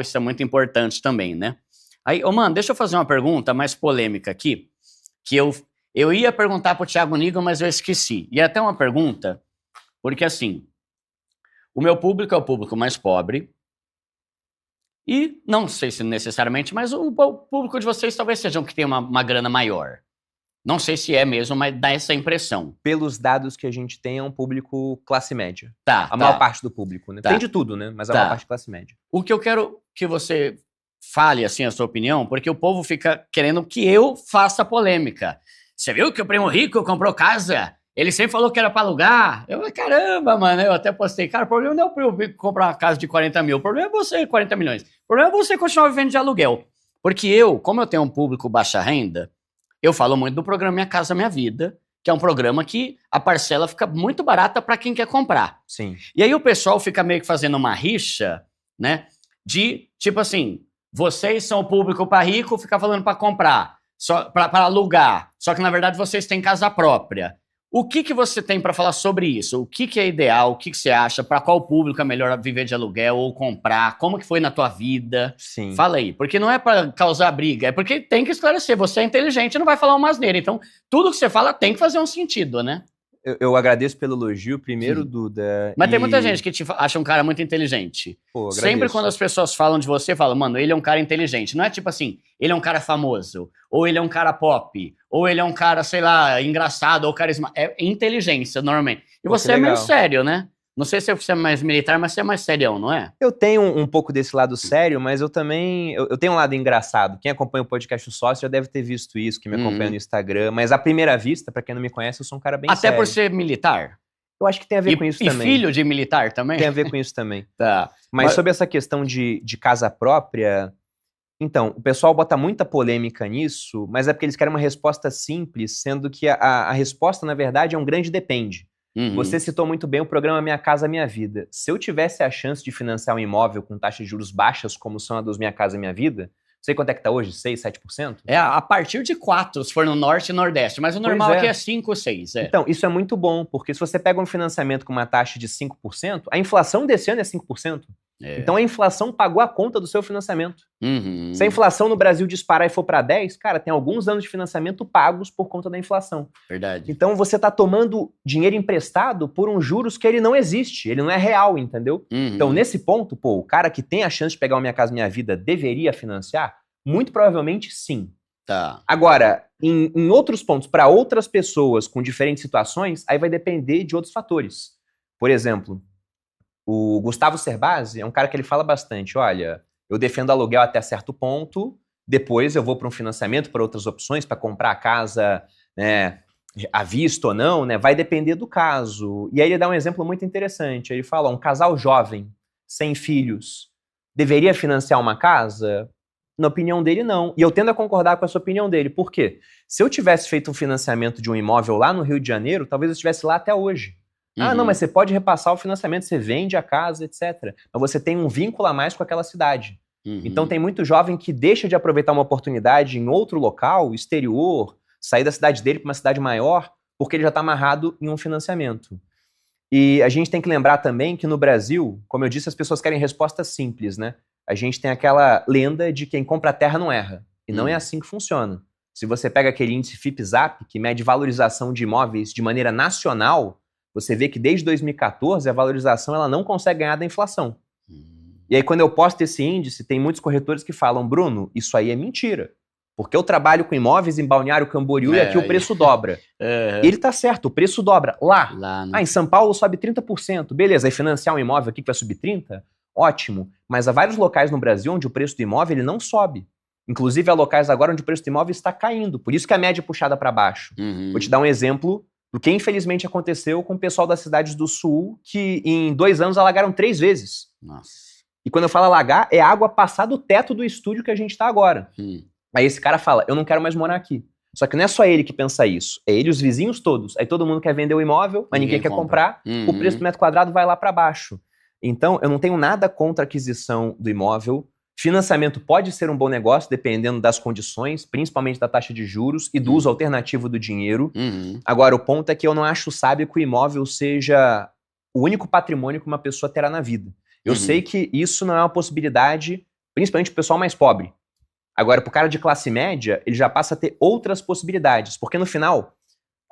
Isso é muito importante também, né? Aí, ô, mano, deixa eu fazer uma pergunta mais polêmica aqui, que eu ia perguntar pro Thiago Nigro, mas eu esqueci. E é até uma pergunta, porque assim, o meu público é o público mais pobre, e não sei se necessariamente, mas o público de vocês talvez seja um que tem uma grana maior. Não sei se é mesmo, mas dá essa impressão. Pelos dados que a gente tem, é um público classe média. Tá, A maior parte do público, né? Tá. Tem de tudo, né? Mas a maior parte é classe média. O que eu quero que você fale, assim, a sua opinião, porque o povo fica querendo que eu faça polêmica. Você viu que o primo rico comprou casa? Ele sempre falou que era pra alugar. Eu falei, caramba, mano. Eu até postei, cara, o problema não é o primo rico comprar uma casa de 40 mil. O problema é você, 40 milhões. O problema é você continuar vivendo de aluguel. Porque eu, como eu tenho um público baixa renda, eu falo muito do programa Minha Casa Minha Vida, que é um programa que a parcela fica muito barata para quem quer comprar. Sim. E aí o pessoal fica meio que fazendo uma rixa, né? De, tipo assim, vocês são o público para rico, fica falando para comprar, só para alugar. Só que, na verdade, vocês têm casa própria. O que você tem para falar sobre isso? O que é ideal? O que você acha? Para qual público é melhor viver de aluguel ou comprar? Como que foi na tua vida? Sim. Fala aí. Porque não é para causar briga, é porque tem que esclarecer. Você é inteligente e não vai falar uma asneira. Então, tudo que você fala tem que fazer um sentido, né? Eu agradeço pelo elogio, primeiro, Duda. Mas tem muita gente que te acha um cara muito inteligente. Pô, sempre quando as pessoas falam de você, falam, mano, ele é um cara inteligente. Não é tipo assim, ele é um cara famoso, ou ele é um cara pop, ou ele é um cara, sei lá, engraçado, ou carismático. É inteligência, normalmente. E Pô, você é meio sério, né? Não sei se você é mais militar, mas você é mais serião, não é? Eu tenho um pouco desse lado sério, mas eu também... Eu tenho um lado engraçado. Quem acompanha o podcast O Sócio já deve ter visto isso, que me acompanha no Instagram. Mas à primeira vista, pra quem não me conhece, eu sou um cara bem sério. Até por ser militar? Eu acho que tem a ver com isso também. E filho de militar também? Tem a ver com isso também. Tá. Mas sobre essa questão de casa própria... Então, o pessoal bota muita polêmica nisso, mas é porque eles querem uma resposta simples, sendo que a resposta, na verdade, é um grande depende. Você citou muito bem o programa Minha Casa Minha Vida. Se eu tivesse a chance de financiar um imóvel com taxas de juros baixas, como são a dos Minha Casa Minha Vida, sei quanto é que tá hoje? 6, 7%? É, a partir de 4, se for no Norte e Nordeste. Mas o normal aqui é 5, 6. É. Então, isso é muito bom, porque se você pega um financiamento com uma taxa de 5%, a inflação desse ano é 5%. Então a inflação pagou a conta do seu financiamento. Se a inflação no Brasil disparar e for para 10, cara, tem alguns anos de financiamento pagos por conta da inflação. Verdade. Então você está tomando dinheiro emprestado por um juros que ele não existe, ele não é real, entendeu? Então nesse ponto, pô, o cara que tem a chance de pegar o Minha Casa Minha Vida deveria financiar? Muito provavelmente sim. Tá. Agora, em outros pontos, para outras pessoas com diferentes situações, aí vai depender de outros fatores. Por exemplo, o Gustavo Cerbasi é um cara que ele fala bastante, olha, eu defendo aluguel até certo ponto, depois eu vou para um financiamento, para outras opções, para comprar a casa, né, à vista ou não, né, vai depender do caso. E aí ele dá um exemplo muito interessante, ele fala, um casal jovem, sem filhos, deveria financiar uma casa? Na opinião dele, não. E eu tendo a concordar com essa opinião dele. Por quê? Se eu tivesse feito um financiamento de um imóvel lá no Rio de Janeiro, talvez eu estivesse lá até hoje. Ah, não, mas você pode repassar o financiamento, você vende a casa, etc. Mas você tem um vínculo a mais com aquela cidade. Então tem muito jovem que deixa de aproveitar uma oportunidade em outro local, exterior, sair da cidade dele para uma cidade maior, porque ele já está amarrado em um financiamento. E a gente tem que lembrar também que no Brasil, como eu disse, as pessoas querem respostas simples, né? A gente tem aquela lenda de quem compra terra não erra. E não é assim que funciona. Se você pega aquele índice FIPZAP, que mede valorização de imóveis de maneira nacional, você vê que desde 2014 a valorização ela não consegue ganhar da inflação. E aí quando eu posto esse índice, tem muitos corretores que falam, Bruno, isso aí é mentira. Porque eu trabalho com imóveis em Balneário Camboriú e aqui o preço dobra. Ele tá certo, o preço dobra. Lá né? Em São Paulo sobe 30%. Beleza, aí financiar um imóvel aqui que vai subir 30%? Ótimo. Mas há vários locais no Brasil onde o preço do imóvel ele não sobe. Inclusive há locais agora onde o preço do imóvel está caindo. Por isso que a média é puxada para baixo. Vou te dar um exemplo do que infelizmente aconteceu com o pessoal das cidades do sul, que em 2 anos alagaram 3 vezes. Nossa. E quando eu falo alagar, é água passar do teto do estúdio que a gente está agora. Aí esse cara fala, eu não quero mais morar aqui. Só que não é só ele que pensa isso, é ele e os vizinhos todos. Aí todo mundo quer vender o imóvel, mas ninguém quer comprar, o preço do metro quadrado vai lá para baixo. Então, eu não tenho nada contra a aquisição do imóvel. Financiamento pode ser um bom negócio, dependendo das condições, principalmente da taxa de juros e do uso alternativo do dinheiro. Agora, o ponto é que eu não acho sábio que o imóvel seja o único patrimônio que uma pessoa terá na vida. Eu sei que isso não é uma possibilidade principalmente o pessoal mais pobre. Agora, pro cara de classe média, ele já passa a ter outras possibilidades, porque no final,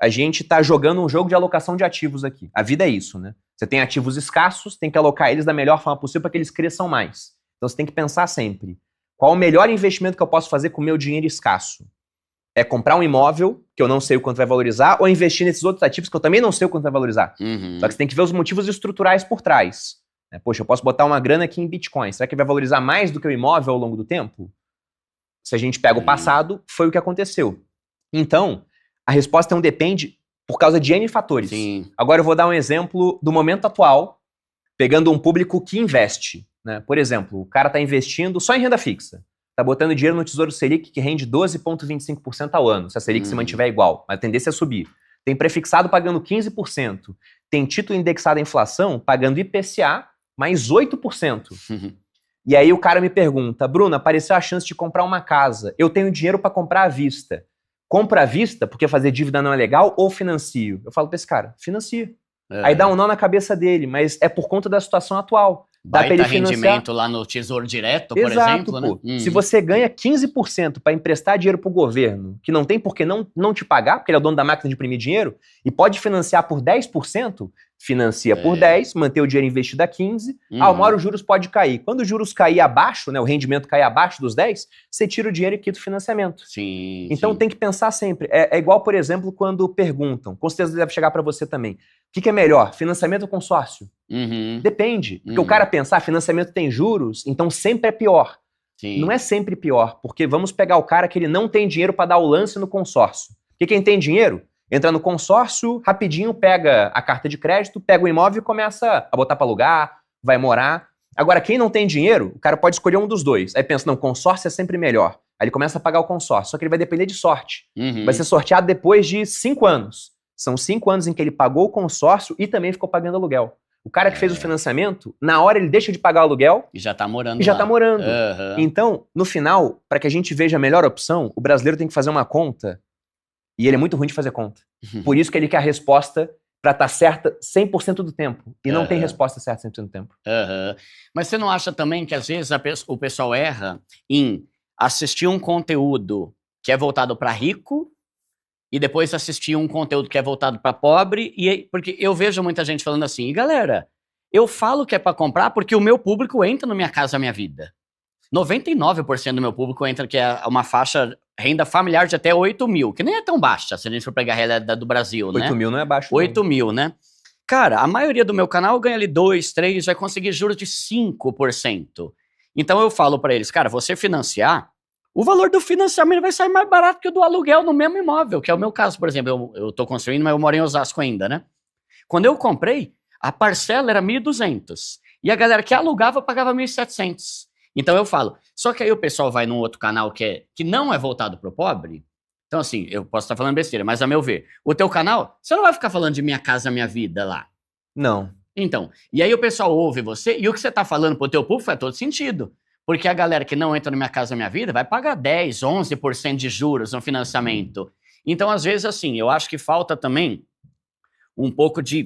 a gente tá jogando um jogo de alocação de ativos aqui. A vida é isso, né? Você tem ativos escassos, tem que alocar eles da melhor forma possível para que eles cresçam mais. Então você tem que pensar sempre, qual o melhor investimento que eu posso fazer com o meu dinheiro escasso? É comprar um imóvel, que eu não sei o quanto vai valorizar, ou investir nesses outros ativos que eu também não sei o quanto vai valorizar. Só que você tem que ver os motivos estruturais por trás. Poxa, eu posso botar uma grana aqui em Bitcoin. Será que vai valorizar mais do que o imóvel ao longo do tempo? Se a gente pega o passado, foi o que aconteceu. Então, a resposta é um depende por causa de N fatores. Sim. Agora eu vou dar um exemplo do momento atual, pegando um público que investe. Né? Por exemplo, o cara está investindo só em renda fixa. Está botando dinheiro no Tesouro Selic, que rende 12,25% ao ano, se a Selic se mantiver igual. Mas a tendência é subir. Tem prefixado pagando 15%. Tem título indexado à inflação pagando IPCA mais 8%. E aí o cara me pergunta, Bruno, apareceu a chance de comprar uma casa. Eu tenho dinheiro para comprar à vista. Compra à vista porque fazer dívida não é legal ou financio? Eu falo para esse cara, financia. Aí dá um nó na cabeça dele, mas é por conta da situação atual. Dá pra ele financiar. Rendimento lá no Tesouro Direto, por Exato, exemplo. pô. Né? Se você ganha 15% para emprestar dinheiro pro governo, que não tem por que não te pagar, porque ele é o dono da máquina de imprimir dinheiro, e pode financiar por 10%, financia por 10, manter o dinheiro investido a 15, uma hora os juros pode cair. Quando os juros cair abaixo, né, o rendimento cair abaixo dos 10, você tira o dinheiro e quita o financiamento. Sim, então tem que pensar sempre. É igual, por exemplo, quando perguntam, com certeza deve chegar para você também, o que é melhor, financiamento ou consórcio? Depende. Porque o cara pensa, financiamento tem juros, então sempre é pior. Sim. Não é sempre pior, porque vamos pegar o cara que ele não tem dinheiro para dar o lance no consórcio. Porque quem tem dinheiro, entra no consórcio, rapidinho pega a carta de crédito, pega o imóvel e começa a botar para alugar, vai morar. Agora, quem não tem dinheiro, o cara pode escolher um dos dois. Aí pensa, não, consórcio é sempre melhor. Aí ele começa a pagar o consórcio, só que ele vai depender de sorte. Vai ser sorteado depois de 5 anos. São 5 anos em que ele pagou o consórcio e também ficou pagando aluguel. O cara que fez o financiamento, na hora ele deixa de pagar o aluguel e já tá morando e já lá. tá morando. Então, no final, para que a gente veja a melhor opção, o brasileiro tem que fazer uma conta e ele é muito ruim de fazer conta. Por isso que ele quer a resposta para estar certa 100% do tempo. E não tem resposta certa 100% do tempo. Mas você não acha também que às vezes o pessoal erra em assistir um conteúdo que é voltado para rico e depois assistir um conteúdo que é voltado para pobre, porque eu vejo muita gente falando assim, e galera, eu falo que é para comprar porque o meu público entra no Minha Casa Minha Vida. 99% do meu público entra, que é uma faixa renda familiar de até 8 mil, que nem é tão baixa, se a gente for pegar a realidade do Brasil, 8 né? 8 mil não é baixo. 8 mil, né? Cara, a maioria do meu canal ganha ali 2, 3, vai conseguir juros de 5%. Então eu falo para eles, cara, você financiar, o valor do financiamento vai sair mais barato que o do aluguel no mesmo imóvel, que é o meu caso, por exemplo. Eu tô construindo, mas eu moro em Osasco ainda, né? Quando eu comprei, a parcela era 1.200. E a galera que alugava pagava 1.700. Então eu falo, só que aí o pessoal vai num outro canal que não é voltado pro pobre. Então assim, eu posso estar falando besteira, mas a meu ver, o teu canal, você não vai ficar falando de Minha Casa Minha Vida lá. Não. Então, e aí o pessoal ouve você, e o que você tá falando pro teu público faz todo sentido. Porque a galera que não entra no Minha Casa Minha Vida vai pagar 10, 11% de juros no financiamento. Então, às vezes, assim, eu acho que falta também um pouco de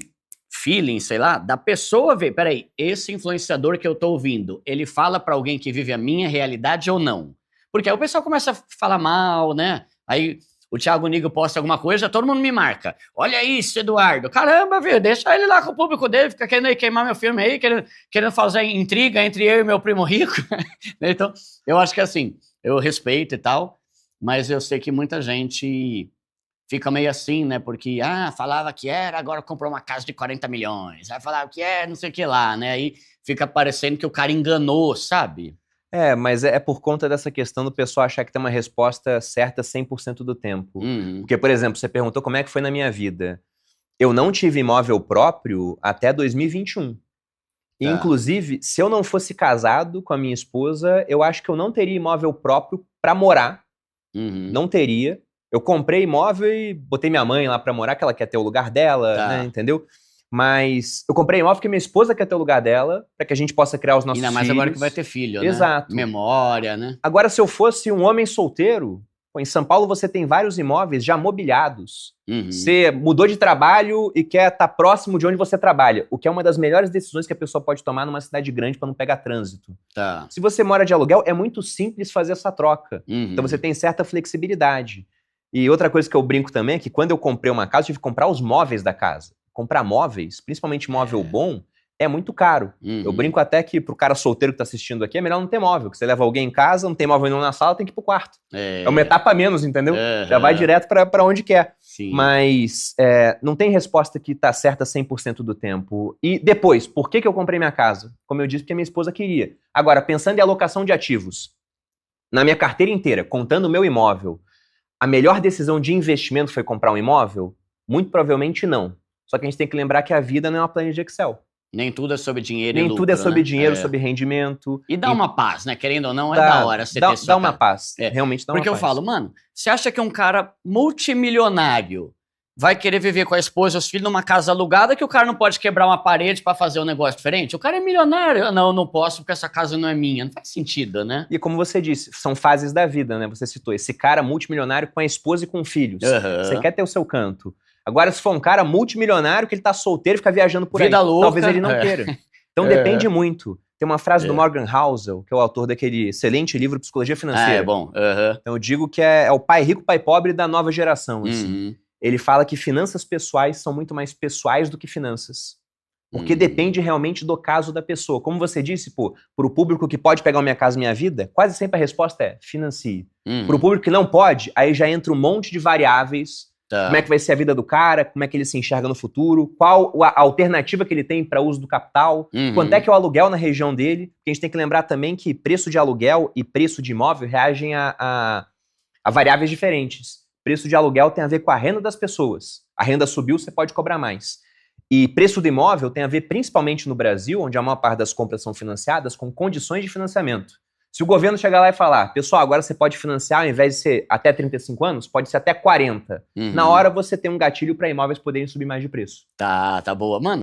feeling, sei lá, da pessoa ver, peraí, esse influenciador que eu tô ouvindo, ele fala pra alguém que vive a minha realidade ou não? Porque aí o pessoal começa a falar mal, né? Aí o Thiago Nigro posta alguma coisa, todo mundo me marca. Olha isso, Eduardo. Caramba, viu? Deixa ele lá com o público dele, fica querendo queimar meu filme aí, querendo fazer intriga entre eu e meu primo rico. Então, eu acho que assim, eu respeito e tal, mas eu sei que muita gente fica meio assim, né? Porque, falava que era, agora comprou uma casa de 40 milhões. Aí falava que não sei o que lá, né? Aí fica parecendo que o cara enganou, sabe? Mas é por conta dessa questão do pessoal achar que tem uma resposta certa 100% do tempo. Porque, por exemplo, você perguntou como é que foi na minha vida. Eu não tive imóvel próprio até 2021. E, inclusive, se eu não fosse casado com a minha esposa, eu acho que eu não teria imóvel próprio para morar. Não teria. Eu comprei imóvel e botei minha mãe lá para morar, que ela quer ter o lugar dela, né, entendeu? Mas eu comprei imóvel porque minha esposa quer ter o lugar dela, para que a gente possa criar os nossos filhos. Ainda mais agora que vai ter filho, né? Exato. Memória, né? Agora, se eu fosse um homem solteiro, Pô, em São Paulo você tem vários imóveis já mobiliados. Uhum. Você mudou de trabalho e quer estar próximo de onde você trabalha, o que é uma das melhores decisões que a pessoa pode tomar numa cidade grande para não pegar trânsito. Tá. Se você mora de aluguel, é muito simples fazer essa troca. Uhum. Então você tem certa flexibilidade. E outra coisa que eu brinco também é que quando eu comprei uma casa, eu tive que comprar os móveis da casa. Comprar móveis, principalmente móvel bom, é muito caro. Uhum. Eu brinco até que pro cara solteiro que tá assistindo aqui, é melhor não ter móvel. Que você leva alguém em casa, não tem móvel nenhum na sala, tem que ir pro quarto. É uma etapa a menos, entendeu? Já vai direto pra onde quer. Sim. Mas não tem resposta que tá certa 100% do tempo. E depois, por que eu comprei minha casa? Como eu disse, porque minha esposa queria. Agora, pensando em alocação de ativos, na minha carteira inteira, contando o meu imóvel, a melhor decisão de investimento foi comprar um imóvel? Muito provavelmente não. Só que a gente tem que lembrar que a vida não é uma planilha de Excel. Nem tudo é sobre dinheiro Nem e lucro, tudo é sobre né? dinheiro, sobre rendimento. E dá uma paz, né? Querendo ou não, é da hora você ter sua Dá uma casa. paz. Realmente dá uma Porque eu paz. falo, mano, você acha que um cara multimilionário vai querer viver com a esposa e os filhos numa casa alugada que o cara não pode quebrar uma parede pra fazer um negócio diferente? O cara é milionário. Não, eu não posso porque essa casa não é minha. Não faz sentido, né? E como você disse, são fases da vida, né? Você citou esse cara multimilionário com a esposa e com filhos. Uhum. Você quer ter o seu canto. Agora, se for um cara multimilionário que ele tá solteiro e fica viajando por Vida aí, louca. talvez ele não queira. Então depende muito. Tem uma frase do Morgan Housel, que é o autor daquele excelente livro Psicologia Financeira. É bom. Uhum. Então eu digo que é o pai rico, pai pobre da nova geração. Assim. Uhum. Ele fala que finanças pessoais são muito mais pessoais do que finanças. Porque depende realmente do caso da pessoa. Como você disse, pro público que pode pegar o Minha Casa Minha Vida, quase sempre a resposta é financie. Pro público que não pode, aí já entra um monte de variáveis. Tá. Como é que vai ser a vida do cara, como é que ele se enxerga no futuro, qual a alternativa que ele tem para uso do capital, quanto é que é o aluguel na região dele. Porque a gente tem que lembrar também que preço de aluguel e preço de imóvel reagem a variáveis diferentes. Preço de aluguel tem a ver com a renda das pessoas. A renda subiu, você pode cobrar mais. E preço do imóvel tem a ver, principalmente no Brasil, onde a maior parte das compras são financiadas, com condições de financiamento. Se o governo chegar lá e falar, pessoal, agora você pode financiar, ao invés de ser até 35 anos, pode ser até 40. Na hora você tem um gatilho para imóveis poderem subir mais de preço. Tá boa. Mano,